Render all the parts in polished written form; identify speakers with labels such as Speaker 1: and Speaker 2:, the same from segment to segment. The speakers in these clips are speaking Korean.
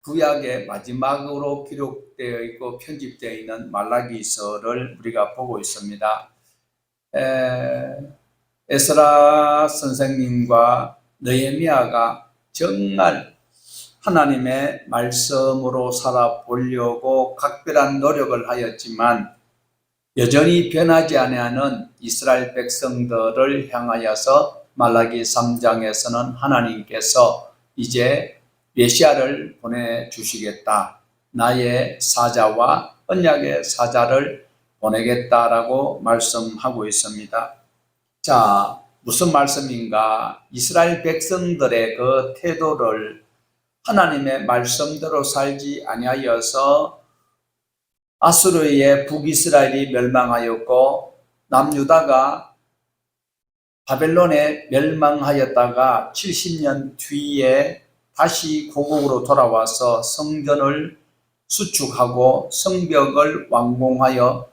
Speaker 1: 구약의 마지막으로 기록되어 있고 편집되어 있는 말라기서를 우리가 보고 있습니다. 에스라 선생님과 느헤미야가 정말 하나님의 말씀으로 살아보려고 각별한 노력을 하였지만 여전히 변하지 아니하는 이스라엘 백성들을 향하여서 말라기 3장에서는 하나님께서 이제 메시아를 보내주시겠다, 나의 사자와 언약의 사자를 보내겠다라고 말씀하고 있습니다. 자, 무슨 말씀인가? 이스라엘 백성들의 그 태도를 하나님의 말씀대로 살지 아니하여서 아수르의 북이스라엘이 멸망하였고 남유다가 바벨론에 멸망하였다가 70년 뒤에 다시 고국으로 돌아와서 성전을 수축하고 성벽을 완공하여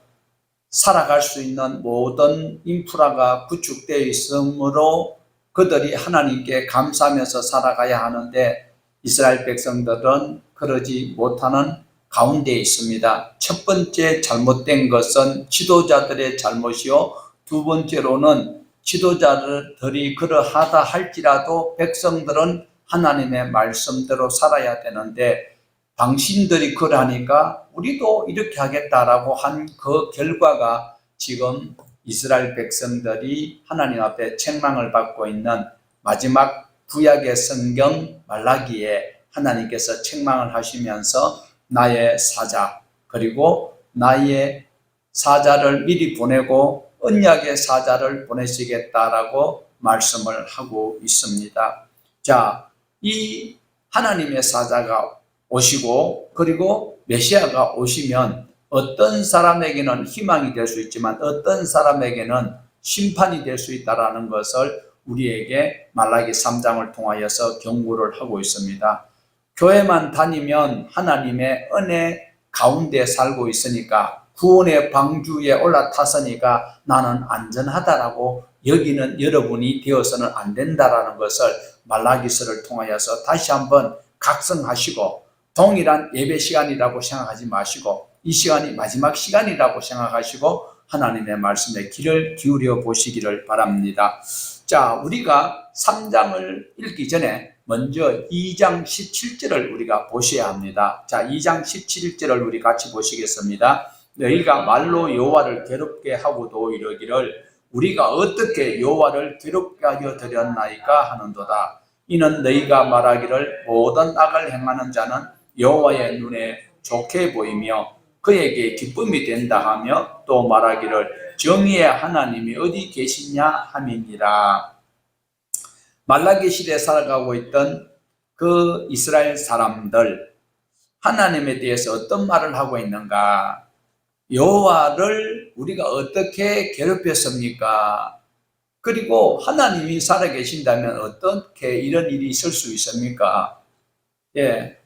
Speaker 1: 살아갈 수 있는 모든 인프라가 구축되어 있으므로 그들이 하나님께 감사하면서 살아가야 하는데 이스라엘 백성들은 그러지 못하는 가운데 있습니다. 첫 번째 잘못된 것은 지도자들의 잘못이요, 두 번째로는 지도자들이 그러하다 할지라도 백성들은 하나님의 말씀대로 살아야 되는데 당신들이 그러하니까 우리도 이렇게 하겠다라고 한 그 결과가 지금 이스라엘 백성들이 하나님 앞에 책망을 받고 있는 마지막 구약의 성경 말라기에 하나님께서 책망을 하시면서 나의 사자 그리고 나의 사자를 미리 보내고 언약의 사자를 보내시겠다라고 말씀을 하고 있습니다. 자, 이 하나님의 사자가 오시고 그리고 메시아가 오시면 어떤 사람에게는 희망이 될 수 있지만 어떤 사람에게는 심판이 될 수 있다는 것을 우리에게 말라기 3장을 통하여서 경고를 하고 있습니다. 교회만 다니면 하나님의 은혜 가운데 살고 있으니까 구원의 방주에 올라탔으니까 나는 안전하다라고 여기는 여러분이 되어서는 안 된다라는 것을 말라기서를 통하여서 다시 한번 각성하시고 동일한 예배 시간이라고 생각하지 마시고 이 시간이 마지막 시간이라고 생각하시고 하나님의 말씀에 귀를 기울여 보시기를 바랍니다. 자, 우리가 3장을 읽기 전에 먼저 2장 17절을 우리가 보셔야 합니다. 자, 2장 17절을 우리 같이 보시겠습니다. 너희가 말로 여호와를 괴롭게 하고도 이러기를 우리가 어떻게 여호와를 괴롭게 하여 드렸나이까 하는도다. 이는 너희가 말하기를 모든 악을 행하는 자는 여호와의 눈에 좋게 보이며 그에게 기쁨이 된다 하며 또 말하기를 정의의 하나님이 어디 계시냐 함이니라. 말라기 시대에 살아가고 있던 그 이스라엘 사람들, 하나님에 대해서 어떤 말을 하고 있는가? 여호와를 우리가 어떻게 괴롭혔습니까? 그리고 하나님이 살아계신다면 어떻게 이런 일이 있을 수 있습니까? 예,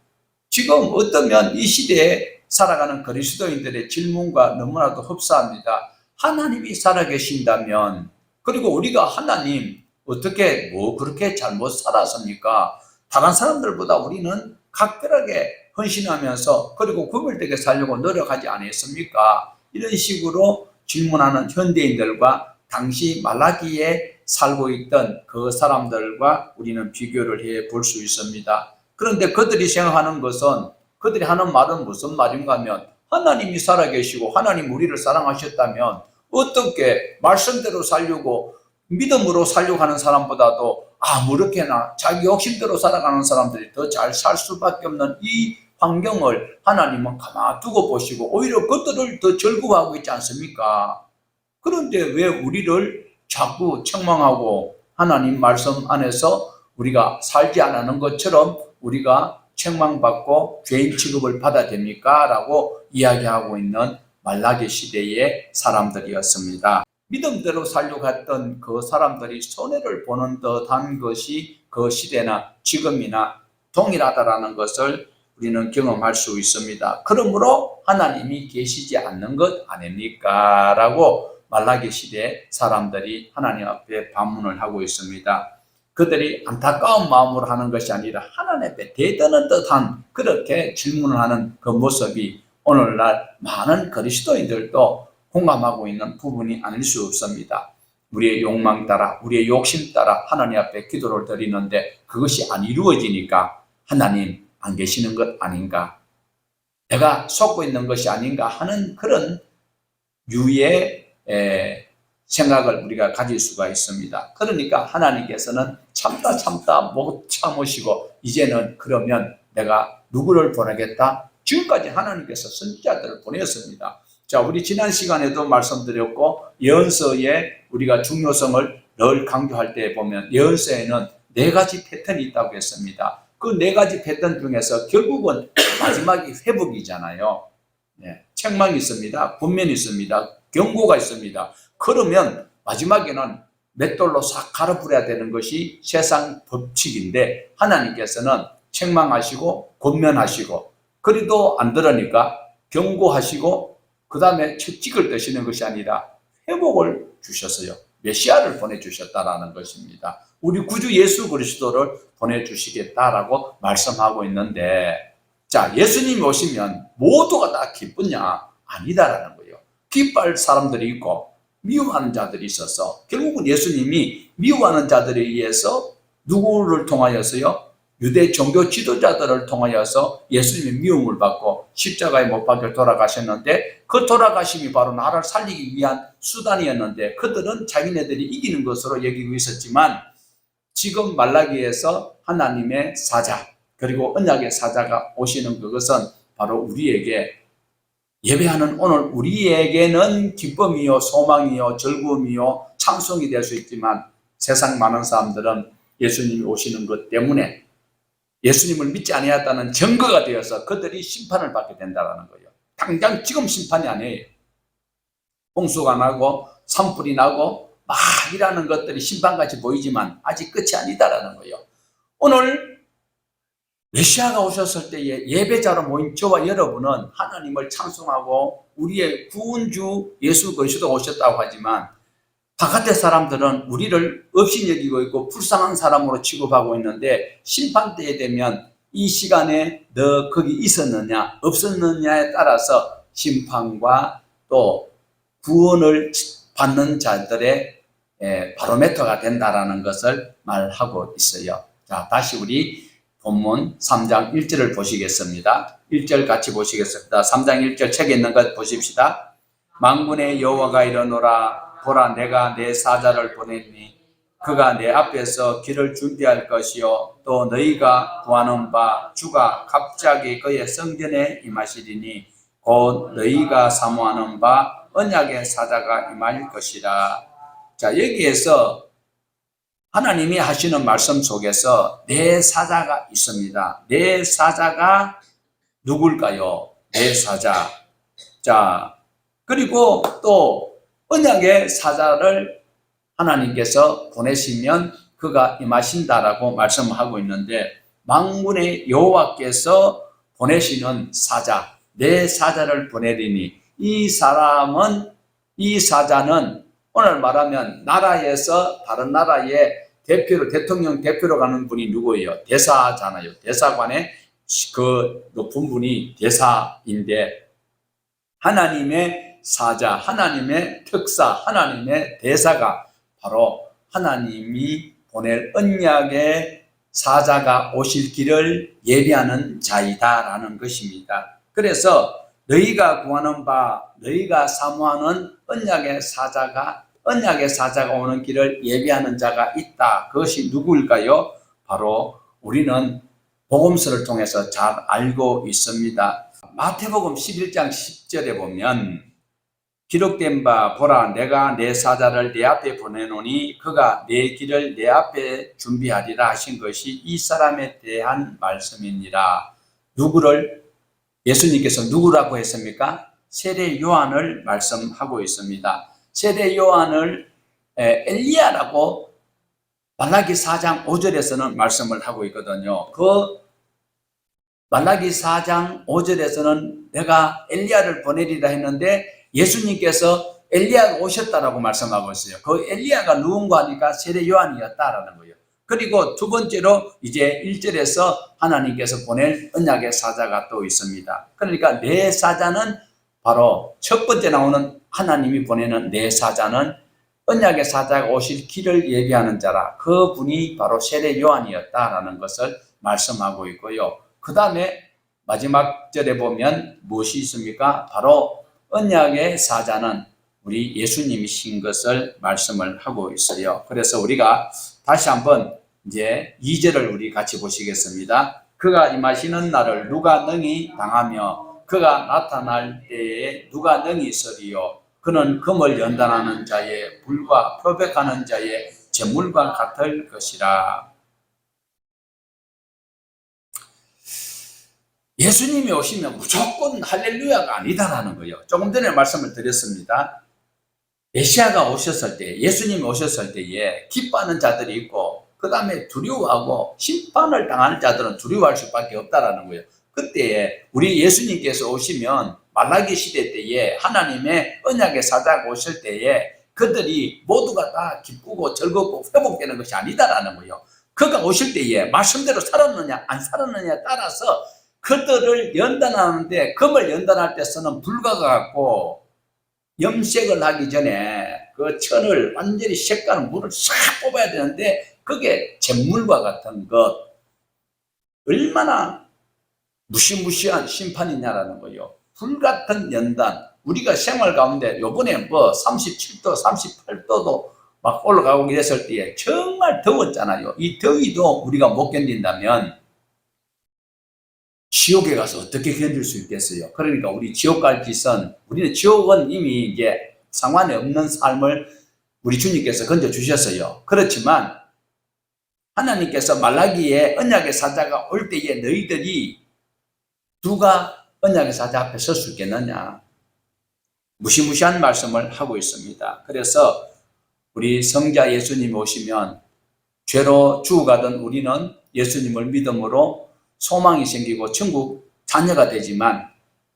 Speaker 1: 지금 어떠면 이 시대에 살아가는 그리스도인들의 질문과 너무나도 흡사합니다. 하나님이 살아계신다면, 그리고 우리가 하나님 어떻게 그렇게 잘못 살았습니까? 다른 사람들보다 우리는 각별하게 헌신하면서 그리고 구별되게 살려고 노력하지 않았습니까? 이런 식으로 질문하는 현대인들과 당시 말라기에 살고 있던 그 사람들과 우리는 비교를 해 볼 수 있습니다. 그런데 그들이 생각하는 것은, 그들이 하는 말은 무슨 말인가 하면 하나님이 살아계시고 하나님 우리를 사랑하셨다면 어떻게 말씀대로 살려고 믿음으로 살려고 하는 사람보다도 아무렇게나 자기 욕심대로 살아가는 사람들이 더 잘 살 수밖에 없는 이 환경을 하나님은 가만히 두고 보시고 오히려 그들을 더 즐거워하고 있지 않습니까? 그런데 왜 우리를 자꾸 책망하고 하나님 말씀 안에서 우리가 살지 않는 것처럼 우리가 책망받고 죄인 취급을 받아야 됩니까? 라고 이야기하고 있는 말라기 시대의 사람들이었습니다. 믿음대로 살려고 했던 그 사람들이 손해를 보는 듯한 것이 그 시대나 지금이나 동일하다라는 것을 우리는 경험할 수 있습니다. 그러므로 하나님이 계시지 않는 것 아닙니까? 라고 말라기 시대 사람들이 하나님 앞에 반문을 하고 있습니다. 그들이 안타까운 마음으로 하는 것이 아니라 하나님 앞에 대드는 듯한 그렇게 질문을 하는 그 모습이 오늘날 많은 그리스도인들도 공감하고 있는 부분이 아닐 수 없습니다. 우리의 욕망 따라, 우리의 욕심 따라 하나님 앞에 기도를 드리는데 그것이 안 이루어지니까 하나님 안 계시는 것 아닌가, 내가 속고 있는 것이 아닌가 하는 그런 유의 생각을 우리가 가질 수가 있습니다. 그러니까 하나님께서는 참다 못 참으시고 이제는 그러면 내가 누구를 보내겠다? 지금까지 하나님께서 선지자들을 보냈습니다. 자, 우리 지난 시간에도 말씀드렸고 예언서에 우리가 중요성을 늘 강조할 때 보면 예언서에는 4가지 패턴이 있다고 했습니다. 그 4가지 패턴 중에서 결국은 마지막이 회복이잖아요. 네, 책망이 있습니다. 분면이 있습니다. 경고가 있습니다. 그러면 마지막에는 맷돌로 싹 갈아버려야 되는 것이 세상 법칙인데 하나님께서는 책망하시고 권면하시고 그래도 안 들으니까 경고하시고 그 다음에 채찍을 드시는 것이 아니라 회복을 주셨어요. 메시아를 보내주셨다라는 것입니다. 우리 구주 예수 그리스도를 보내주시겠다라고 말씀하고 있는데, 자, 예수님이 오시면 모두가 다 기쁘냐? 아니다라는 거예요. 기뻐할 사람들이 있고 미워하는 자들이 있어서 결국은 예수님이 미워하는 자들에 의해서 누구를 통하여서요? 유대 종교 지도자들을 통하여서 예수님의 미움을 받고 십자가에 못 박혀 돌아가셨는데 그 돌아가심이 바로 나를 살리기 위한 수단이었는데 그들은 자기네들이 이기는 것으로 여기고 있었지만 지금 말라기에서 하나님의 사자 그리고 언약의 사자가 오시는 그것은 바로 우리에게 예배하는 오늘 우리에게는 기쁨이요 소망이요 즐거움이요 찬송이 될 수 있지만 세상 많은 사람들은 예수님이 오시는 것 때문에 예수님을 믿지 아니했다는 증거가 되어서 그들이 심판을 받게 된다는 거예요. 당장 지금 심판이 아니에요. 홍수가 나고 산불이 나고 막 이라는 것들이 심판같이 보이지만 아직 끝이 아니다라는 거예요. 오늘 메시아가 오셨을 때에 예배자로 모인 저와 여러분은 하나님을 찬송하고 우리의 구원주 예수 그리스도 오셨다고 하지만 바깥의 사람들은 우리를 없이 여기고 있고 불쌍한 사람으로 취급하고 있는데 심판 때에 되면 이 시간에 너 거기 있었느냐 없었느냐에 따라서 심판과 또 구원을 받는 자들의 바로메터가 된다라는 것을 말하고 있어요. 자, 다시 우리 본문 3장 1절을 보시겠습니다. 1절 같이 보시겠습니다. 3장 1절 책에 있는 것 보십시다. 만군의 여호와가 이르노라 보라 내가 내 사자를 보내니 그가 내 앞에서 길을 준비할 것이요 또 너희가 구하는 바 주가 갑자기 그의 성전에 임하시리니 곧 너희가 사모하는 바 언약의 사자가 임할 것이라. 자, 여기에서 하나님이 하시는 말씀 속에서 내 사자가 있습니다. 내 사자가 누굴까요? 내 사자. 자, 그리고 또 언약의 사자를 하나님께서 보내시면 그가 임하신다라고 말씀하고 있는데 만군의 여호와께서 보내시는 사자, 내 사자를 보내리니 이 사자는 오늘 말하면 나라에서 다른 나라의 대표로 대통령 대표로 가는 분이 누구예요? 대사잖아요. 대사관의 그 높은 분이 대사인데 하나님의 사자, 하나님의 특사, 하나님의 대사가 바로 하나님이 보낼 언약의 사자가 오실 길을 예비하는 자이다라는 것입니다. 그래서 너희가 구하는 바, 너희가 사모하는 언약의 사자가 오는 길을 예비하는 자가 있다. 그것이 누구일까요? 바로 우리는 복음서를 통해서 잘 알고 있습니다. 마태복음 11장 10절에 보면 기록된 바 보라 내가 내 사자를 내 앞에 보내노니 그가 내 길을 내 앞에 준비하리라 하신 것이 이 사람에 대한 말씀이니라. 누구를 예수님께서 누구라고 했습니까? 세례 요한을 말씀하고 있습니다. 세례 요한을 엘리야라고 말라기 4장 5절에서는 말씀을 하고 있거든요. 그 말라기 4장 5절에서는 내가 엘리야를 보내리라 했는데 예수님께서 엘리야가 오셨다라고 말씀하고 있어요. 그 엘리야가 누군가 하니까 세례 요한이었다라는 거예요. 그리고 두 번째로 이제 1절에서 하나님께서 보낸 언약의 사자가 또 있습니다. 그러니까 네 사자는 바로 첫 번째 나오는 하나님이 보내는 네 사자는 언약의 사자가 오실 길을 예비하는 자라, 그분이 바로 세례 요한이었다라는 것을 말씀하고 있고요. 그 다음에 마지막 절에 보면 무엇이 있습니까? 바로 언약의 사자는 우리 예수님이신 것을 말씀을 하고 있어요. 그래서 우리가 다시 한번 이제 2절을 우리 같이 보시겠습니다. 그가 임하시는 날을 누가 능히 당하며 그가 나타날 때에 누가 능히 서리요. 그는 금을 연단하는 자의 불과 표백하는 자의 재물과 같을 것이라. 예수님이 오시면 무조건 할렐루야가 아니다라는 거예요. 조금 전에 말씀을 드렸습니다. 메시아가 오셨을 때, 예수님이 오셨을 때에 기뻐하는 자들이 있고, 그 다음에 두려워하고 심판을 당하는 자들은 두려워할 수밖에 없다라는 거예요. 그때 우리 예수님께서 오시면 말라기 시대 때에 하나님의 언약의 사자가 오실 때에 그들이 모두가 다 기쁘고 즐겁고 회복되는 것이 아니다라는 거예요. 그가 오실 때에 말씀대로 살았느냐 안 살았느냐에 따라서 그들을 연단하는데, 금을 연단할 때 쓰는 불과 같고 염색을 하기 전에 그 천을 완전히 색깔 물을 싹 뽑아야 되는데 그게 잿물과 같은 것, 얼마나 무시무시한 심판이냐라는 거예요. 불같은 연단. 우리가 생활 가운데 요번에 뭐 37도 38도도 막 올라가고 이랬을 때에 정말 더웠잖아요. 이 더위도 우리가 못 견딘다면 지옥에 가서 어떻게 견딜 수 있겠어요? 그러니까 우리 지옥 갈 짓은, 우리는 지옥은 이미 이제 상관이 없는 삶을 우리 주님께서 건져주셨어요. 그렇지만 하나님께서 말라기에 언약의 사자가 올 때에 너희들이 누가 언약의 사자 앞에 설 수 있겠느냐, 무시무시한 말씀을 하고 있습니다. 그래서 우리 성자 예수님이 오시면 죄로 죽어가던 우리는 예수님을 믿음으로 소망이 생기고 천국 자녀가 되지만,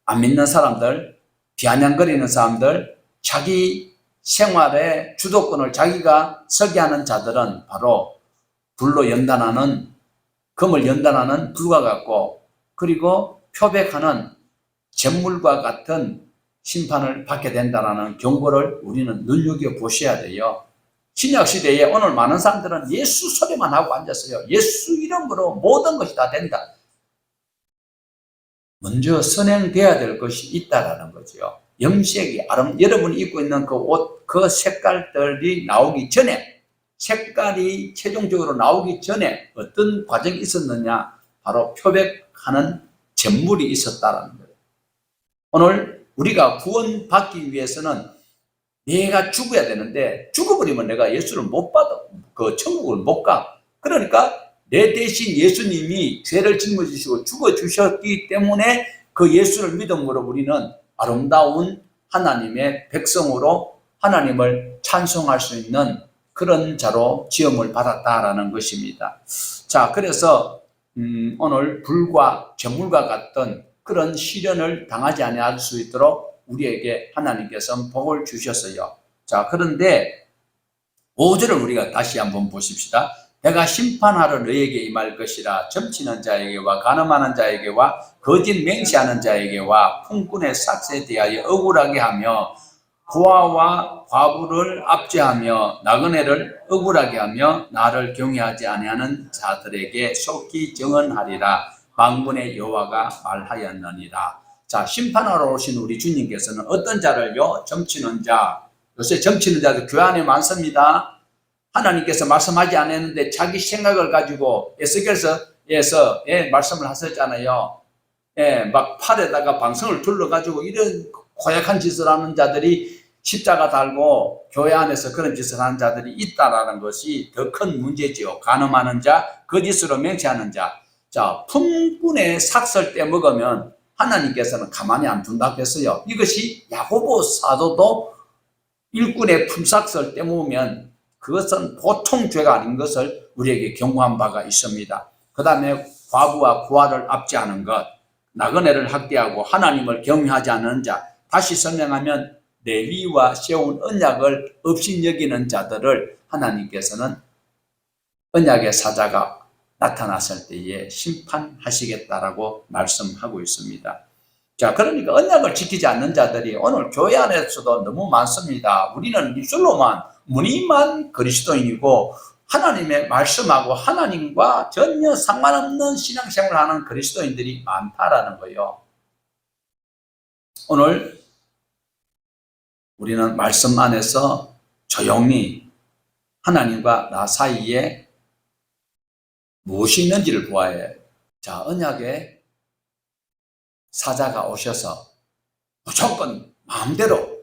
Speaker 1: 안 믿는 사람들, 비아냥거리는 사람들, 자기 생활의 주도권을 자기가 설계하는 자들은 바로 불로 연단하는, 금을 연단하는 불과 같고, 그리고 표백하는 잿물과 같은 심판을 받게 된다는 경고를 우리는 눈여겨보셔야 돼요. 신약시대에 오늘 많은 사람들은 예수 소리만 하고 앉았어요. 예수 이름으로 모든 것이 다 된다. 먼저 선행돼야 될 것이 있다라는 거죠. 염색이, 여러분이 입고 있는 그 옷, 그 색깔들이 나오기 전에, 색깔이 최종적으로 나오기 전에 어떤 과정이 있었느냐, 바로 표백하는 잿물이 있었다라는 거예요. 오늘 우리가 구원받기 위해서는 내가 죽어야 되는데, 죽어버리면 내가 예수를 못 받아, 그 천국을 못 가. 그러니까 내 대신 예수님이 죄를 짊어지시고 죽어주셨기 때문에 그 예수를 믿음으로 우리는 아름다운 하나님의 백성으로 하나님을 찬송할 수 있는 그런 자로 지음을 받았다라는 것입니다. 자, 그래서 오늘 불과 잿물과 같은 그런 시련을 당하지 아니할 수 있도록 우리에게 하나님께서 복을 주셨어요. 자, 그런데 5절을 우리가 다시 한번 보십시다. 내가 심판하러 너에게 임할 것이라. 점치는 자에게와 간음하는 자에게와 거짓 맹세하는 자에게와 풍꾼의 삭세에 대하여 억울하게 하며 고아와 과부를 압제하며 나그네를 억울하게 하며 나를 경외하지 아니하는 자들에게 속히 정언하리라. 만군의 여호와가 말하였느니라. 자, 심판하러 오신 우리 주님께서는 어떤 자를요? 점치는 자. 요새 점치는 자도 교회 안에 많습니다. 하나님께서 말씀하지 않았는데 자기 생각을 가지고 에스겔서에서 말씀을 하셨잖아요. 막 팔에다가 방성을 둘러가지고 이런 고약한 짓을 하는 자들이 십자가 달고 교회 안에서 그런 짓을 하는 자들이 있다라는 것이 더 큰 문제지요. 간음하는 자, 거짓으로 맹세하는 자. 자, 품꾼의 삭설 때 먹으면 하나님께서는 가만히 안 둔다고 했어요. 이것이 야고보 사도도 일꾼의 품삭설 때 먹으면 그것은 보통 죄가 아닌 것을 우리에게 경고한 바가 있습니다. 그 다음에 과부와 고아를 압제하는 것, 나그네를 학대하고 하나님을 경외하지 않는 자, 다시 설명하면 레위와 세운 언약을 업신여기는 자들을 하나님께서는 언약의 사자가 나타났을 때에 심판하시겠다라고 말씀하고 있습니다. 자, 그러니까 언약을 지키지 않는 자들이 오늘 교회 안에서도 너무 많습니다. 우리는 입술로만 무늬만 그리스도인이고 하나님의 말씀하고 하나님과 전혀 상관없는 신앙생활을 하는 그리스도인들이 많다라는 거예요. 오늘 우리는 말씀 안에서 조용히 하나님과 나 사이에 무엇이 있는지를 보아야 해요. 자, 언약의 사자가 오셔서 무조건 마음대로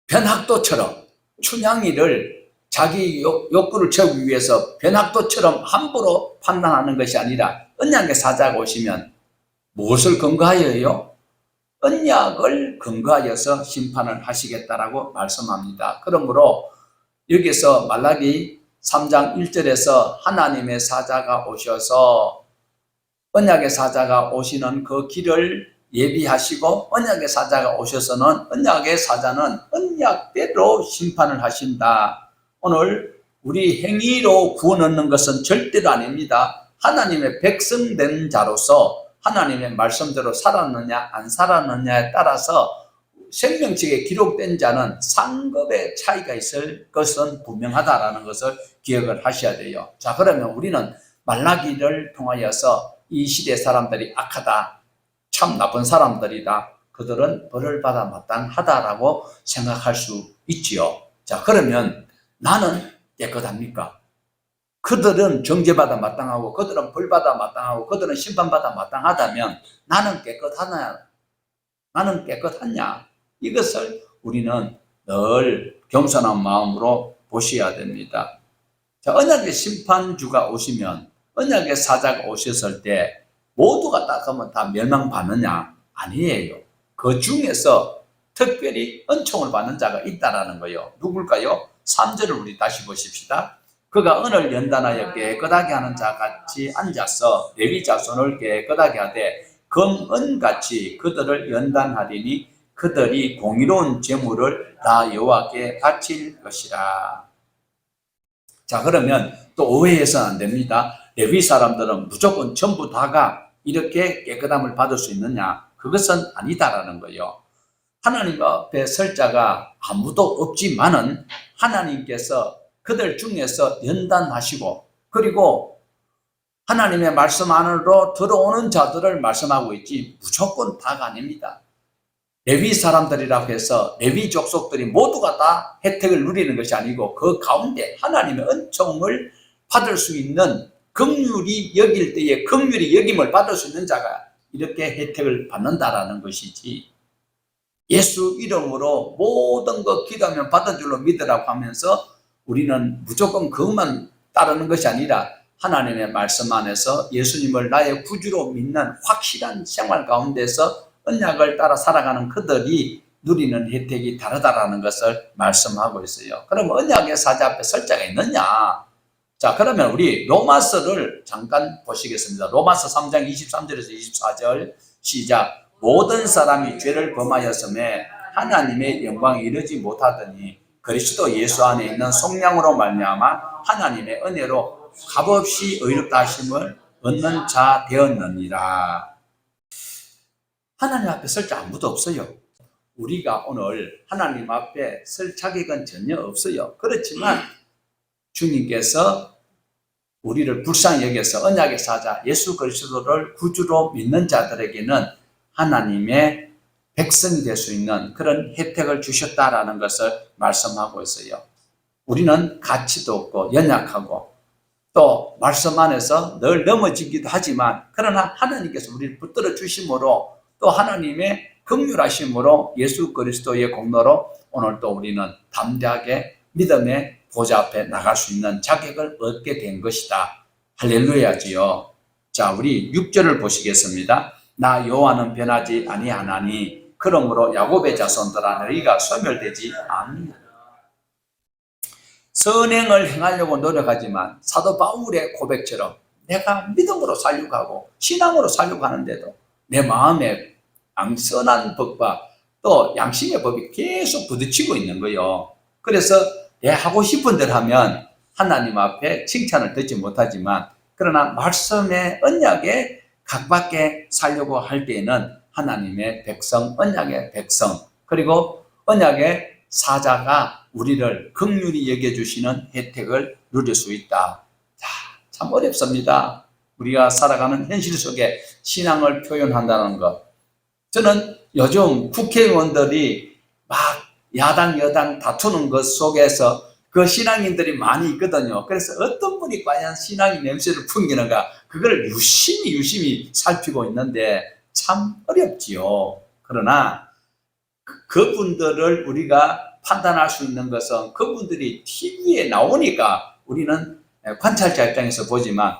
Speaker 1: 변학도처럼 춘향이를 자기 욕구를 채우기 위해서 변학도처럼 함부로 판단하는 것이 아니라 언약의 사자가 오시면 무엇을 근거하여요? 언약을 근거하여서 심판을 하시겠다라고 말씀합니다. 그러므로 여기서 말라기 3장 1절에서 하나님의 사자가 오셔서 언약의 사자가 오시는 그 길을 예비하시고 언약의 사자가 오셔서는 언약의 사자는 언약대로 심판을 하신다. 오늘 우리 행위로 구원 얻는 것은 절대로 아닙니다. 하나님의 백성된 자로서 하나님의 말씀대로 살았느냐 안 살았느냐에 따라서 생명책에 기록된 자는 상급의 차이가 있을 것은 분명하다라는 것을 기억을 하셔야 돼요. 자, 그러면 우리는 말라기를 통하여서 이 시대 사람들이 악하다, 참 나쁜 사람들이다, 그들은 벌을 받아 마땅하다라고 생각할 수 있지요. 자, 그러면 나는 깨끗합니까? 그들은 정죄받아 마땅하고 그들은 벌받아 마땅하고 그들은 심판받아 마땅하다면 나는 깨끗하냐? 나는 깨끗하냐? 이것을 우리는 늘 겸손한 마음으로 보셔야 됩니다. 자, 언약의 심판주가 오시면 언약의 사자가 오셨을 때 모두가 다 그러면 다 멸망받느냐? 아니에요. 그 중에서 특별히 은총을 받는 자가 있다라는 거예요. 누굴까요? 3절을 우리 다시 보십시다. 그가 은을 연단하여 깨끗하게 하는 자 같이 앉아서 레위 자손을 깨끗하게 하되 금은같이 그들을 연단하리니 그들이 공의로운 재물을 다 여호와께 바칠 것이라. 자, 그러면 또 오해해서는 안 됩니다. 레위 사람들은 무조건 전부 다가 이렇게 깨끗함을 받을 수 있느냐? 그것은 아니다라는 거예요. 하나님 앞에 설 자가 아무도 없지만은 하나님께서 그들 중에서 연단하시고 그리고 하나님의 말씀 안으로 들어오는 자들을 말씀하고 있지 무조건 다가 아닙니다. 레위 사람들이라고 해서 레위 족속들이 모두가 다 혜택을 누리는 것이 아니고 그 가운데 하나님의 은총을 받을 수 있는 긍휼히 여길 때에 긍휼히 여김을 받을 수 있는 자가 이렇게 혜택을 받는다라는 것이지, 예수 이름으로 모든 것 기도하면 받은 줄로 믿으라고 하면서 우리는 무조건 그것만 따르는 것이 아니라 하나님의 말씀 안에서 예수님을 나의 구주로 믿는 확실한 생활 가운데서 언약을 따라 살아가는 그들이 누리는 혜택이 다르다라는 것을 말씀하고 있어요. 그럼 언약의 사자 앞에 설 자가 있느냐? 자, 그러면 우리 로마서를 잠깐 보시겠습니다. 로마서 3장 23절에서 24절 시작. 모든 사람이 죄를 범하였음에 하나님의 영광에 이르지 못하더니 그리스도 예수 안에 있는 속량으로 말미암아 하나님의 은혜로 값없이 의롭다 하심을 얻는 자 되었느니라. 하나님 앞에 설 자 아무도 없어요. 우리가 오늘 하나님 앞에 설 자격은 전혀 없어요. 그렇지만 주님께서 우리를 불쌍히 여겨서 언약의 사자 예수 그리스도를 구주로 믿는 자들에게는 하나님의 백성이 될 수 있는 그런 혜택을 주셨다라는 것을 말씀하고 있어요. 우리는 가치도 없고 연약하고 또 말씀 안에서 늘 넘어지기도 하지만 그러나 하나님께서 우리를 붙들어 주심으로 또 하나님의 긍휼하심으로 예수 그리스도의 공로로 오늘 또 우리는 담대하게 믿음의 보좌 앞에 나갈 수 있는 자격을 얻게 된 것이다. 할렐루야지요. 자, 우리 6절을 보시겠습니다. 나 여호와는 변하지 아니하나니 그러므로 야곱의 자손들아 너희가 소멸되지 않느니라. 선행을 행하려고 노력하지만 사도 바울의 고백처럼 내가 믿음으로 살려고 하고 신앙으로 살려고 하는데도 내 마음에 선한 법과 또 양심의 법이 계속 부딪히고 있는 거예요. 그래서 내 하고 싶은 대로 하면 하나님 앞에 칭찬을 듣지 못하지만 그러나 말씀의 언약에 각밖에 살려고 할 때에는 하나님의 백성, 언약의 백성, 그리고 언약의 사자가 우리를 긍휼히 여겨주시는 혜택을 누릴 수 있다. 자, 참 어렵습니다. 우리가 살아가는 현실 속에 신앙을 표현한다는 것. 저는 요즘 국회의원들이 막 야당, 여당 다투는 것 속에서 그 신앙인들이 많이 있거든요. 그래서 어떤 분이 과연 신앙의 냄새를 풍기는가, 그걸 유심히 살피고 있는데 참 어렵지요. 그러나 그분들을 우리가 판단할 수 있는 것은 그분들이 TV에 나오니까 우리는 관찰자 입장에서 보지만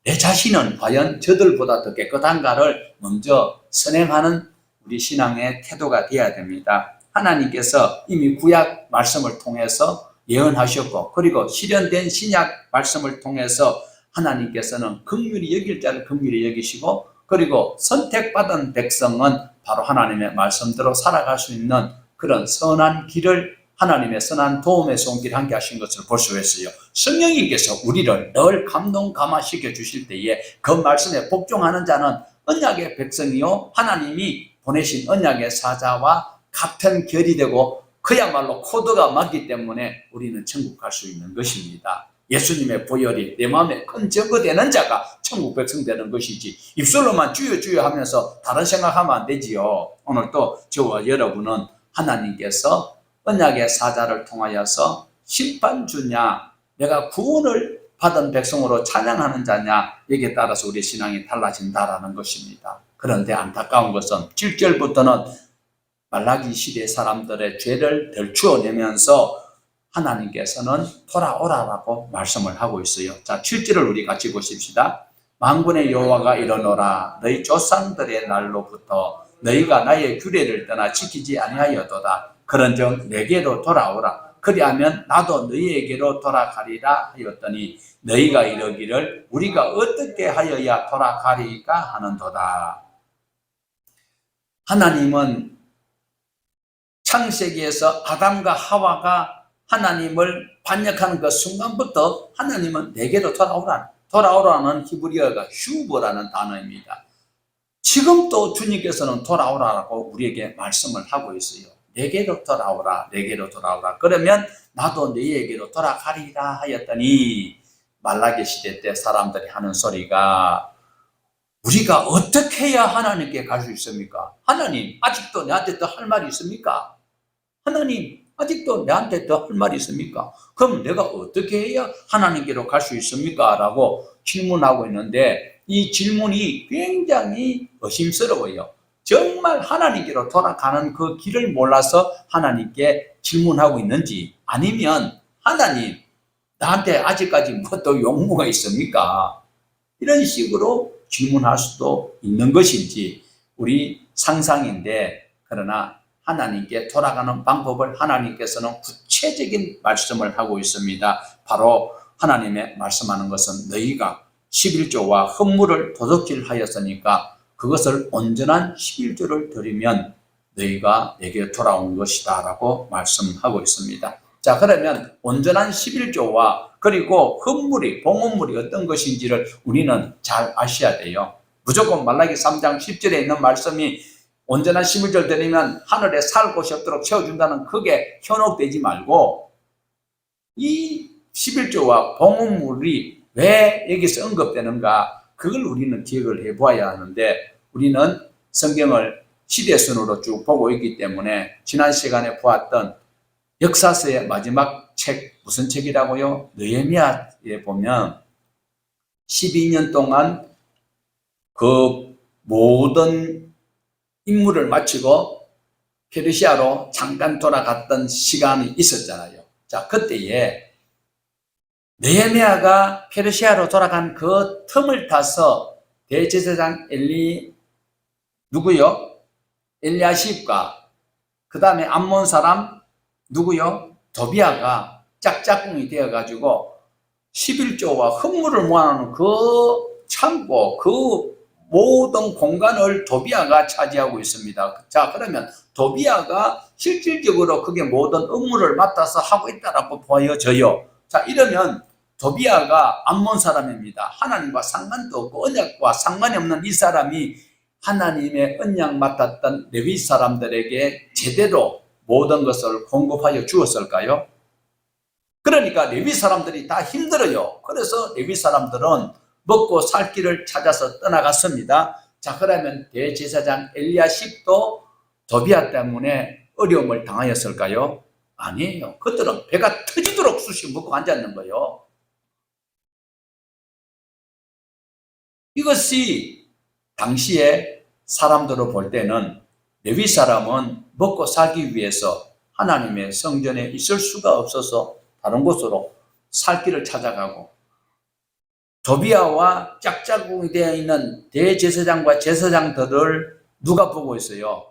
Speaker 1: 내 자신은 과연 저들보다 더 깨끗한가를 먼저 선행하는 우리 신앙의 태도가 되어야 됩니다. 하나님께서 이미 구약 말씀을 통해서 예언하셨고, 그리고 실현된 신약 말씀을 통해서 하나님께서는 긍휼히 여길 자를 긍휼히 여기시고, 그리고 선택받은 백성은 바로 하나님의 말씀대로 살아갈 수 있는 그런 선한 길을, 하나님의 선한 도움의 손길 함께 하신 것을 볼 수 있어요. 성령님께서 우리를 늘 감동감화시켜 주실 때에 그 말씀에 복종하는 자는 언약의 백성이요 하나님이 보내신 언약의 사자와 같은 결이 되고 그야말로 코드가 맞기 때문에 우리는 천국 갈 수 있는 것입니다. 예수님의 보혈이 내 마음에 큰 증거되는 자가 천국 백성 되는 것이지, 입술로만 주여 하면서 다른 생각하면 안 되지요. 오늘 또 저와 여러분은 하나님께서 언약의 사자를 통하여서 심판주냐, 내가 구원을 받은 백성으로 찬양하는 자냐, 여기에 따라서 우리 신앙이 달라진다라는 것입니다. 그런데 안타까운 것은 7절부터는 말라기 시대 사람들의 죄를 덜추어내면서 하나님께서는 돌아오라라고 말씀을 하고 있어요. 자, 7절을 우리 같이 보십시다. 만군의 여호와가 이르노라, 너희 조상들의 날로부터 너희가 나의 규례를 떠나 지키지 아니하였도다. 그런즉 내게로 돌아오라. 그리하면 나도 너희에게로 돌아가리라 하였더니 너희가 이르기를 우리가 어떻게 하여야 돌아가리까 하는도다. 하나님은 창세기에서 아담과 하와가 하나님을 반역하는 그 순간부터 하나님은 내게로 돌아오라는 히브리어가 슈브라는 단어입니다. 지금 또 주님께서는 돌아오라고 우리에게 말씀을 하고 있어요. 내게로 돌아오라, 내게로 돌아오라. 그러면 나도 너희에게로 돌아가리라 하였더니, 말라기 시대 때 사람들이 하는 소리가 우리가 어떻게 해야 하나님께 갈 수 있습니까? 하나님, 아직도 내한테 더 할 말이 있습니까? 하나님, 아직도 내한테 더 할 말이 있습니까? 그럼 내가 어떻게 해야 하나님께로 갈 수 있습니까? 라고 질문하고 있는데, 이 질문이 굉장히 의심스러워요. 정말 하나님께로 돌아가는 그 길을 몰라서 하나님께 질문하고 있는지, 아니면 하나님, 나한테 아직까지 뭐 또 용무가 있습니까? 이런 식으로 질문할 수도 있는 것인지 우리 상상인데, 그러나 하나님께 돌아가는 방법을 하나님께서는 구체적인 말씀을 하고 있습니다. 바로 하나님의 말씀하는 것은 너희가 11조와 헌물을 도둑질하였으니까 그것을 온전한 11조를 드리면 너희가 내게 돌아온 것이다 라고 말씀하고 있습니다. 자, 그러면 온전한 11조와 그리고 헌물이, 봉헌물이 어떤 것인지를 우리는 잘 아셔야 돼요. 무조건 말라기 3장 10절에 있는 말씀이 온전한 11절 드리면 하늘에 살 곳이 없도록 채워준다는 그게 현혹되지 말고, 이 11조와 봉헌물이 왜 여기서 언급되는가, 그걸 우리는 기억을 해봐야 하는데, 우리는 성경을 시대순으로 쭉 보고 있기 때문에 지난 시간에 보았던 역사서의 마지막 책, 무슨 책이라고요? 느헤미야에 보면 12년 동안 그 모든 임무를 마치고 페르시아로 잠깐 돌아갔던 시간이 있었잖아요. 자, 그때에 느헤미야가 페르시아로 돌아간 그 틈을 타서 대제사장 엘리야십과 그 다음에 암몬 사람 도비아가 짝짝꿍이 되어가지고 11조와 헌물을 모아놓은 그 창고, 그 모든 공간을 도비아가 차지하고 있습니다. 자, 그러면 도비아가 실질적으로 그게 모든 업무를 맡아서 하고 있다라고 보여져요. 자, 이러면 도비아가 암몬 사람입니다. 하나님과 상관도 없고 언약과 상관이 없는 이 사람이 하나님의 언약 맡았던 레위 사람들에게 제대로 모든 것을 공급하여 주었을까요? 그러니까 레위 사람들이 다 힘들어요. 그래서 레위 사람들은 먹고 살 길을 찾아서 떠나갔습니다. 자, 그러면 대제사장 엘리야십도 도비아 때문에 어려움을 당하였을까요? 아니에요. 그들은 배가 터지도록 쑤시고 먹고 앉았는 거예요. 이것이 당시에 사람들로 볼 때는 레위 사람은 먹고 살기 위해서 하나님의 성전에 있을 수가 없어서 다른 곳으로 살 길을 찾아가고, 도비아와 짝짝꿍이 되어 있는 대제사장과 제사장들을 누가 보고 있어요?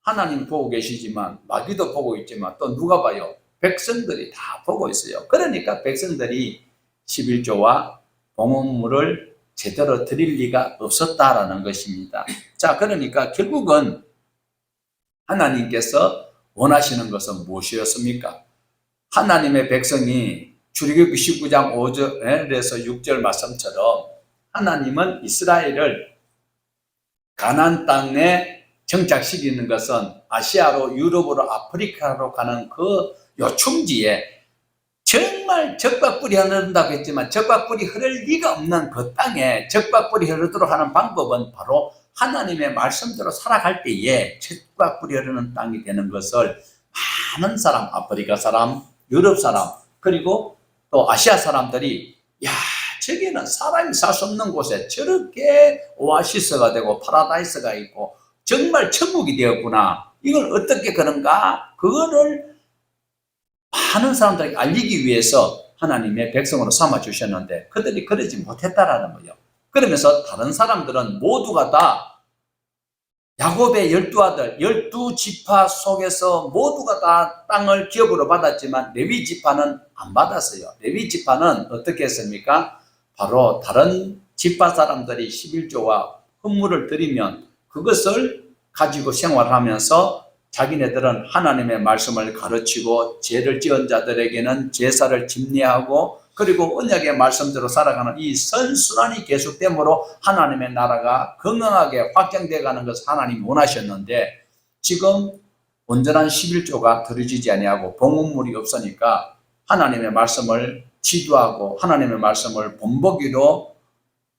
Speaker 1: 하나님 보고 계시지만, 마귀도 보고 있지만 또 누가 봐요? 백성들이 다 보고 있어요. 그러니까 백성들이 11조와 봉헌물을 제대로 드릴 리가 없었다라는 것입니다. 자, 그러니까 결국은 하나님께서 원하시는 것은 무엇이었습니까? 하나님의 백성이 출애굽기 19장 5절에서 6절 말씀처럼 하나님은 이스라엘을 가나안 땅에 정착시키는 것은 아시아로, 유럽으로, 아프리카로 가는 그 요충지에 정말 적박불이 흐른다고 했지만 적박불이 흐를 리가 없는 그 땅에 적박불이 흐르도록 하는 방법은 바로 하나님의 말씀대로 살아갈 때에 적박불이 흐르는 땅이 되는 것을 많은 사람, 아프리카 사람, 유럽 사람, 그리고 또 아시아 사람들이, 야, 저기는 사람이 살 수 없는 곳에 저렇게 오아시스가 되고 파라다이스가 있고 정말 천국이 되었구나. 이걸 어떻게 그런가? 그거를 많은 사람들에게 알리기 위해서 하나님의 백성으로 삼아 주셨는데 그들이 그러지 못했다라는 거예요. 그러면서 다른 사람들은 모두가 다 야곱의 12아들, 12지파 속에서 모두가 다 땅을 기업으로 받았지만 레위 지파는 안 받았어요. 레위 지파는 어떻게 했습니까? 바로 다른 지파 사람들이 11조와 헌물을 드리면 그것을 가지고 생활하면서 자기네들은 하나님의 말씀을 가르치고 죄를 지은 자들에게는 제사를 집례하고 그리고 언약의 말씀대로 살아가는 이 선순환이 계속되므로 하나님의 나라가 건강하게 확장되어 가는 것을 하나님이 원하셨는데 지금 온전한 11조가 드려지지 아니하고 봉헌물이 없으니까 하나님의 말씀을 지도하고 하나님의 말씀을 본보기로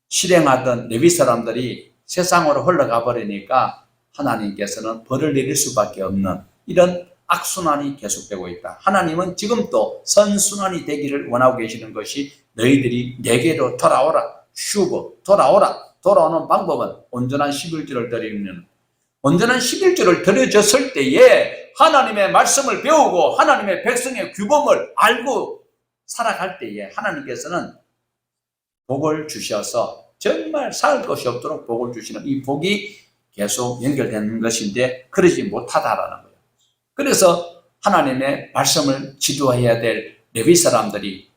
Speaker 1: 실행하던 레위 사람들이 세상으로 흘러가 버리니까 하나님께서는 벌을 내릴 수밖에 없는 이런 악순환이 계속되고 있다. 하나님은 지금도 선순환이 되기를 원하고 계시는 것이 너희들이 내게로 돌아오라. 슈브 돌아오라. 돌아오는 방법은 온전한 11조를 드리는, 온전한 11조를 드려졌을 때에 하나님의 말씀을 배우고 하나님의 백성의 규범을 알고 살아갈 때에 하나님께서는 복을 주셔서 정말 살 것이 없도록 복을 주시는 이 복이 계속 연결되는 것인데 그러지 못하다라는 거예요. 그래서 하나님의 말씀을 지도해야 될 레위 사람들이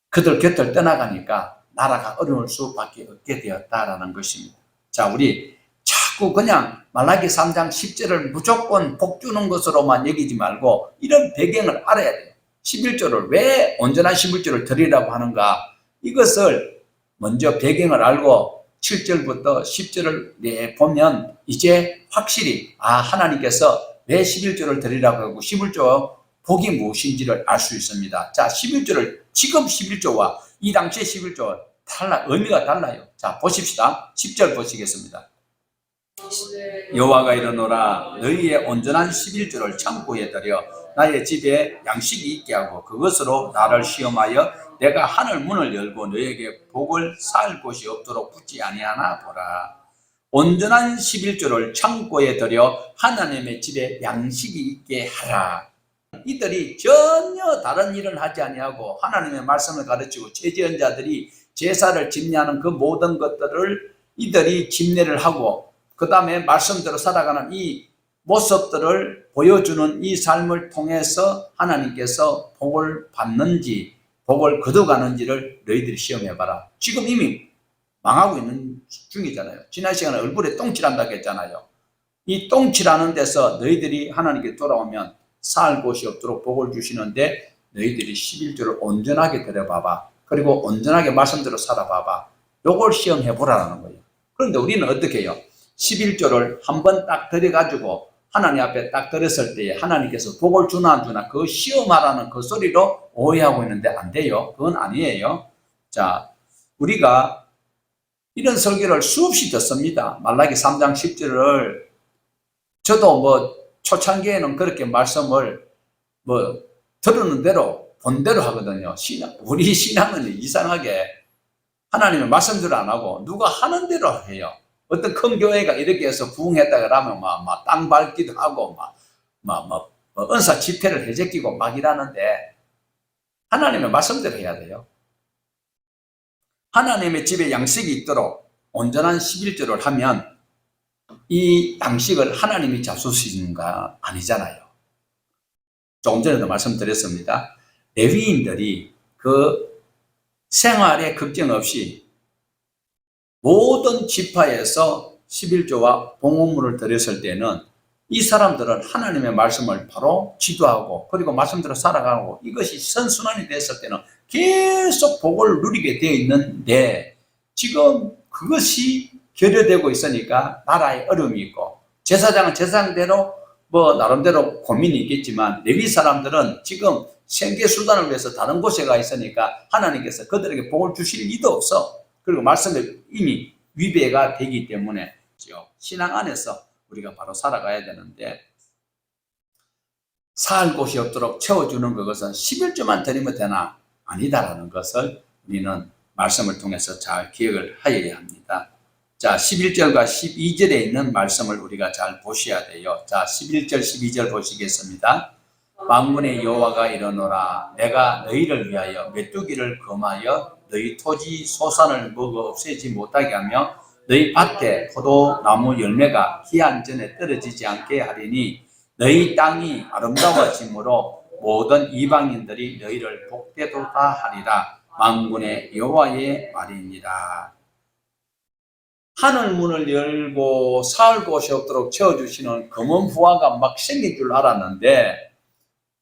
Speaker 1: 그들 곁을 떠나가니까 나라가 어려울 수밖에 없게 되었다라는 것입니다. 자, 우리 자꾸 그냥 말라기 3장 10절을 무조건 복 주는 것으로만 여기지 말고 이런 배경을 알아야 돼요. 11조를 왜 온전한 11조를 드리라고 하는가? 이것을 먼저 배경을 알고 7절부터 10절을 보면 이제 확실히 하나님께서 왜 11조를 드리라고 하고 11조 복이 무엇인지를 알 수 있습니다. 자, 11조를 지금 11조와 이 당시의 11조와 의미가 달라요. 자, 보십시다. 10절 보시겠습니다. 여호와가 이르노라 너희의 온전한 11조를 창고에 들여 나의 집에 양식이 있게 하고 그것으로 나를 시험하여 내가 하늘 문을 열고 너에게 복을 쌓을 곳이 없도록 붙지 아니하나 보라. 온전한 11조를 창고에 들여 하나님의 집에 양식이 있게 하라. 이들이 전혀 다른 일을 하지 아니하고 하나님의 말씀을 가르치고 죄지은 자들이 제사를 집례하는 그 모든 것들을 이들이 집례를 하고 그 다음에 말씀대로 살아가는 이 모습들을 보여주는 이 삶을 통해서 하나님께서 복을 받는지 복을 거둬가는지를 너희들이 시험해봐라. 지금 이미 망하고 있는 중이잖아요. 지난 시간에 얼굴에 똥칠한다고 했잖아요. 이 똥칠하는 데서 너희들이 하나님께 돌아오면 살 곳이 없도록 복을 주시는데 너희들이 11조를 온전하게 드려봐봐. 그리고 온전하게 말씀대로 살아봐봐. 요걸 시험해 보라는 거예요. 그런데 우리는 어떻게 해요? 11조를 한번 딱 드려가지고 하나님 앞에 딱 드렸을 때 하나님께서 복을 주나 안 주나 그 시험하라는 그 소리로 오해하고 있는데 안 돼요. 그건 아니에요. 자, 우리가 이런 설교를 수없이 듣습니다. 말라기 3장 10절을 저도 뭐 초창기에는 그렇게 말씀을 뭐 들었는 대로 본 대로 하거든요. 우리 신앙은 이상하게 하나님의 말씀대로 안 하고 누가 하는 대로 해요. 어떤 큰 교회가 이렇게 해서 부흥했다 그러면 막 땅 밟기도 하고 막 은사 집회를 해제끼고 막 이러는데 하나님의 말씀대로 해야 돼요. 하나님의 집에 양식이 있도록 온전한 11조를 하면 이 양식을 하나님이 잡수시는가 아니잖아요. 조금 전에도 말씀드렸습니다. 레위인들이 그 생활에 걱정 없이 모든 지파에서 11조와 봉헌물을 드렸을 때는 이 사람들은 하나님의 말씀을 바로 지도하고 그리고 말씀대로 살아가고 이것이 선순환이 됐을 때는 계속 복을 누리게 되어 있는데 지금 그것이 결여되고 있으니까 나라에 어려움이 있고 제사장은 제사장대로 뭐 나름대로 고민이 있겠지만 레위 사람들은 지금 생계 수단을 위해서 다른 곳에 가 있으니까 하나님께서 그들에게 복을 주실 리도 없어. 그리고 말씀에 이미 위배가 되기 때문에 신앙 안에서 우리가 바로 살아가야 되는데 살 곳이 없도록 채워주는 그것은 11조만 드리면 되나? 아니다라는 것을 우리는 말씀을 통해서 잘 기억을 하여야 합니다. 자, 11절과 12절에 있는 말씀을 우리가 잘 보셔야 돼요. 자, 11절, 12절 보시겠습니다. 만군의 여호와가 이르노라 내가 너희를 위하여 메뚜기를 금하여 너희 토지 소산을 먹어 없애지 못하게 하며 너희 밭에 포도나무 열매가 기한 전에 떨어지지 않게 하리니 너희 땅이 아름다워짐으로 모든 이방인들이 너희를 복되도다 하리라. 만군의 여호와의 말이니라. 하늘 문을 열고 살 곳이 없도록 채워주시는 검은 부하가 막 생긴 줄 알았는데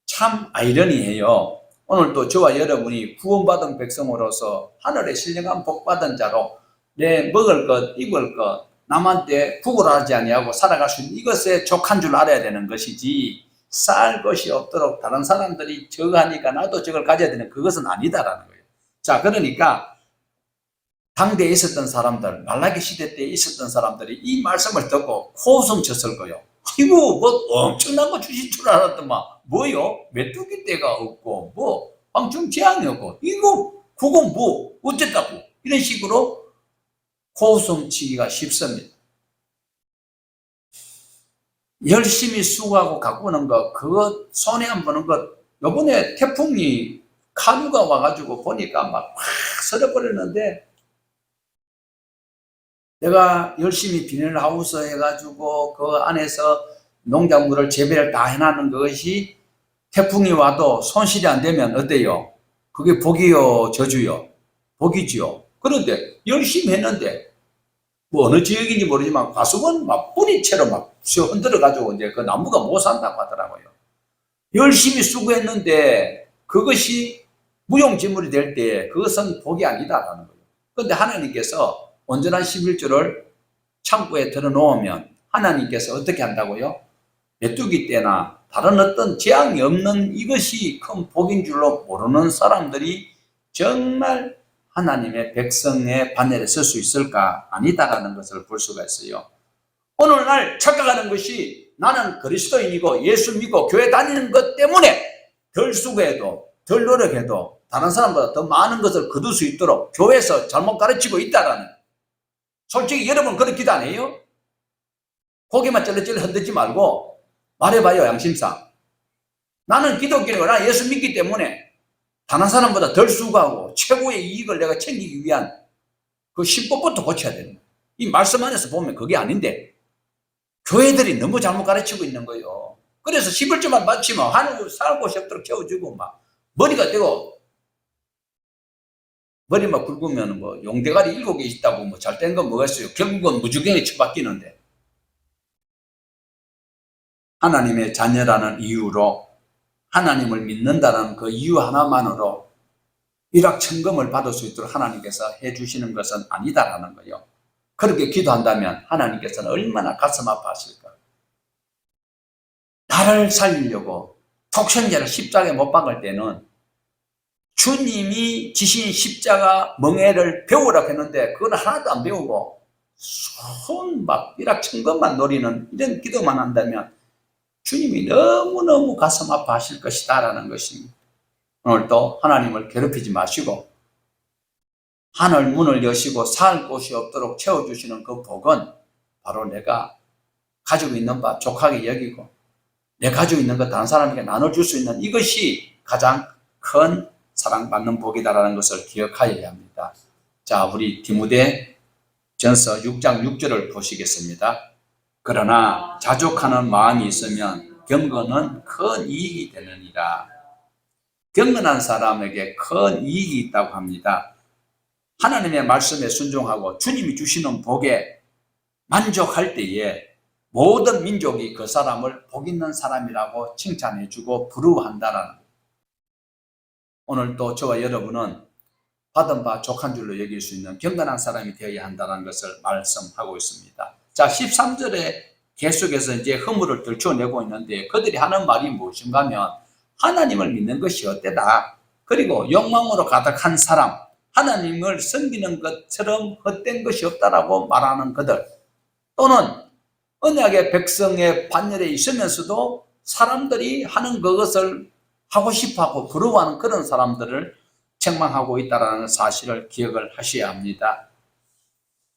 Speaker 1: 참 아이러니해요. 오늘도 저와 여러분이 구원받은 백성으로서 하늘에 신령한 복받은 자로 내 먹을 것, 입을 것, 남한테 구걸하지 아니하고 살아갈 수 있는 이것에 족한 줄 알아야 되는 것이지 쌀 것이 없도록 다른 사람들이 저거 하니까 나도 저걸 가져야 되는 그것은 아니다라는 거예요. 자, 그러니까 당대에 있었던 사람들, 말라기 시대 때 있었던 사람들이 이 말씀을 듣고 코웃음 쳤을 거예요. 이거 뭐 엄청난 거 주실 줄 알았더만 뭐요? 메뚜기 떼가 없고 뭐 방충 제한이 없고 이거 그건 뭐 어쨌다고 이런 식으로 코웃음 치기가 쉽습니다. 열심히 수고하고 갖고 오는 거 그거 손해 안 보는 것 요번에 태풍이 카누가 와가지고 보니까 막 서려버렸는데 내가 열심히 비닐하우스 해가지고 그 안에서 농작물을 재배를 다 해놨는 것이 태풍이 와도 손실이 안 되면 어때요? 그게 복이요, 저주요? 복이지요. 그런데 열심히 했는데 뭐 어느 지역인지 모르지만 과수원 막 뿌리채로 막 흔들어가지고 이제 그 나무가 못 산다고 하더라고요. 열심히 수고했는데 그것이 무용지물이 될 때 그것은 복이 아니다라는 거예요. 그런데 하나님께서 온전한 11조를 창고에 들어놓으면 하나님께서 어떻게 한다고요? 메뚜기 떼나 다른 어떤 재앙이 없는 이것이 큰 복인 줄로 모르는 사람들이 정말 하나님의 백성의 반열에 설 수 있을까? 아니다라는 것을 볼 수가 있어요. 오늘날 착각하는 것이 나는 그리스도인이고 예수 믿고 교회 다니는 것 때문에 덜 수고해도 덜 노력해도 다른 사람보다 더 많은 것을 거둘 수 있도록 교회에서 잘못 가르치고 있다라는 솔직히 여러분 그런 기도 안 해요? 고개만 쩔렁쩔렁 흔들지 말고 말해봐요. 양심상 나는 기독교인이고 나 예수 믿기 때문에 다른 사람보다 덜 수고하고 최고의 이익을 내가 챙기기 위한 그 신법부터 고쳐야 됩니다. 이 말씀 안에서 보면 그게 아닌데 교회들이 너무 잘못 가르치고 있는 거예요. 그래서 11조만 바치면 하늘 살 곳이 없도록 채워주고 막 머리가 되고 머리만 굵으면 뭐 용대가리 7개 있다고 뭐 잘된 건 뭐가 있어요? 결국은 무주경에 처박히는데 하나님의 자녀라는 이유로 하나님을 믿는다는 그 이유 하나만으로 일확천금을 받을 수 있도록 하나님께서 해주시는 것은 아니다라는 거예요. 그렇게 기도한다면 하나님께서는 얼마나 가슴 아파하실까. 나를 살리려고 독생자를 십자가에 못 박을 때는 주님이 지신 십자가 멍에를 배우라고 했는데 그건 하나도 안 배우고 손 막 일확천금만 노리는 이런 기도만 한다면 주님이 너무너무 가슴 아파하실 것이다 라는 것입니다. 오늘도 하나님을 괴롭히지 마시고 하늘 문을 여시고 살 곳이 없도록 채워주시는 그 복은 바로 내가 가지고 있는 바 족하게 여기고 내 가지고 있는 것 다른 사람에게 나눠줄 수 있는 이것이 가장 큰 사랑받는 복이다라는 것을 기억하여야 합니다. 자, 우리 디모데 전서 6장 6절을 보시겠습니다. 그러나 자족하는 마음이 있으면 경건은 큰 이익이 되느니라. 경건한 사람에게 큰 이익이 있다고 합니다. 하나님의 말씀에 순종하고 주님이 주시는 복에 만족할 때에 모든 민족이 그 사람을 복 있는 사람이라고 칭찬해주고 부러워한다는 오늘 또 저와 여러분은 받은 바 족한 줄로 여길 수 있는 경건한 사람이 되어야 한다는 것을 말씀하고 있습니다. 자, 13절에 계속해서 이제 허물을 들춰내고 있는데 그들이 하는 말이 무엇인가 하면 하나님을 믿는 것이 어때다. 그리고 욕망으로 가득한 사람, 하나님을 섬기는 것처럼 헛된 것이 없다라고 말하는 그들, 또는 언약의 백성의 반열에 있으면서도 사람들이 하는 그것을 하고 싶어하고 부러워하는 그런 사람들을 책망하고 있다는 사실을 기억을 하셔야 합니다.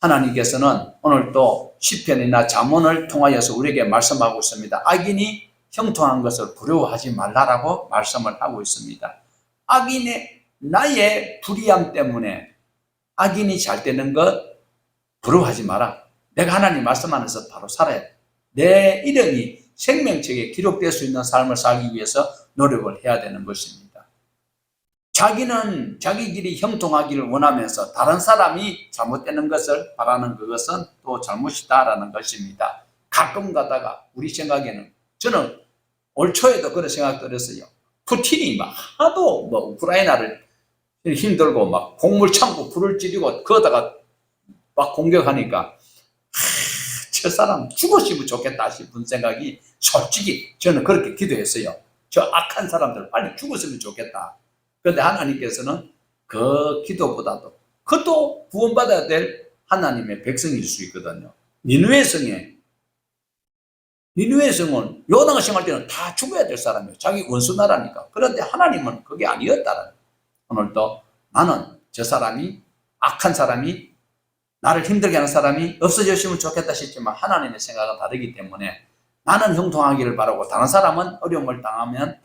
Speaker 1: 하나님께서는 오늘 또 시편이나 잠언을 통하여서 우리에게 말씀하고 있습니다. 악인이 형통한 것을 부러워하지 말라라고 말씀을 하고 있습니다. 악인의 나의 불의함 때문에 악인이 잘 되는 것 부러워하지 마라. 내가 하나님 말씀 안에서 바로 살아야 돼. 내 이름이 생명책에 기록될 수 있는 삶을 살기 위해서 노력을 해야 되는 것입니다. 자기는 자기 길이 형통하기를 원하면서 다른 사람이 잘못되는 것을 바라는 그것은 또 잘못이다라는 것입니다. 가끔 가다가 우리 생각에는 저는 올 초에도 그런 생각 들었어요. 푸틴이 막 하도 뭐 우크라이나를 힘들고 막 곡물 창고 불을 지르고 그러다가 막 공격하니까 저 사람 죽었으면 좋겠다 싶은 생각이 솔직히 저는 그렇게 기도했어요. 저 악한 사람들 빨리 죽었으면 좋겠다. 그런데 하나님께서는 그 기도보다도 그것도 구원받아야 될 하나님의 백성일 수 있거든요. 니느웨 성은 요나가 생할 때는 다 죽어야 될 사람이에요. 자기 원수 나라니까. 그런데 하나님은 그게 아니었다는. 오늘도 나는 저 사람이 악한 사람이 나를 힘들게 하는 사람이 없어졌으면 좋겠다 싶지만 하나님의 생각은 다르기 때문에 나는 형통하기를 바라고 다른 사람은 어려움을 당하면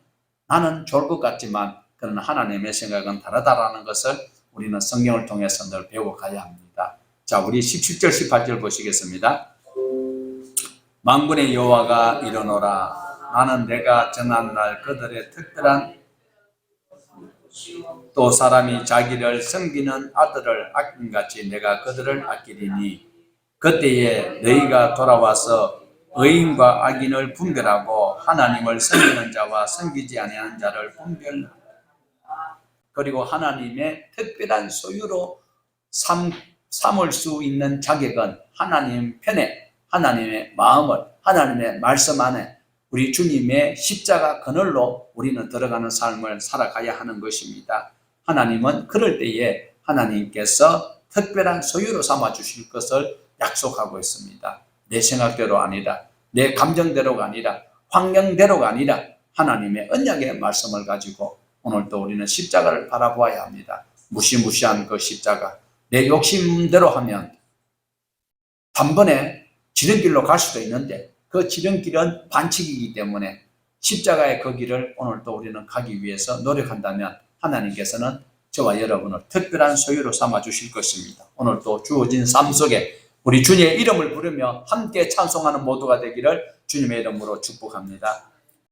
Speaker 1: 나는 좋을 것 같지만 그러나 하나님의 생각은 다르다라는 것을 우리는 성경을 통해서 늘 배워가야 합니다. 자, 우리 17절 18절 보시겠습니다. 만군의 여호와가 이르노라. 나는 내가 정한 날 그들의 특별한 또 사람이 자기를 섬기는 아들을 아낌같이 내가 그들을 아끼리니 그때에 너희가 돌아와서 의인과 악인을 분별하고 하나님을 섬기는 자와 섬기지 아니하는 자를 분별하라. 그리고 하나님의 특별한 소유로 삼을 수 있는 자격은 하나님 편에 하나님의 마음을 하나님의 말씀 안에 우리 주님의 십자가 그늘로 우리는 들어가는 삶을 살아가야 하는 것입니다. 하나님은 그럴 때에 하나님께서 특별한 소유로 삼아 주실 것을 약속하고 있습니다. 내 생각대로 아니라 내 감정대로가 아니라 환경대로가 아니라 하나님의 언약의 말씀을 가지고 오늘도 우리는 십자가를 바라보아야 합니다. 무시무시한 그 십자가, 내 욕심대로 하면 단번에 지름길로 갈 수도 있는데 그 지름길은 반칙이기 때문에 십자가의 그 길을 오늘도 우리는 가기 위해서 노력한다면 하나님께서는 저와 여러분을 특별한 소유로 삼아 주실 것입니다. 오늘도 주어진 삶 속에 우리 주님의 이름을 부르며 함께 찬송하는 모두가 되기를 주님의 이름으로 축복합니다.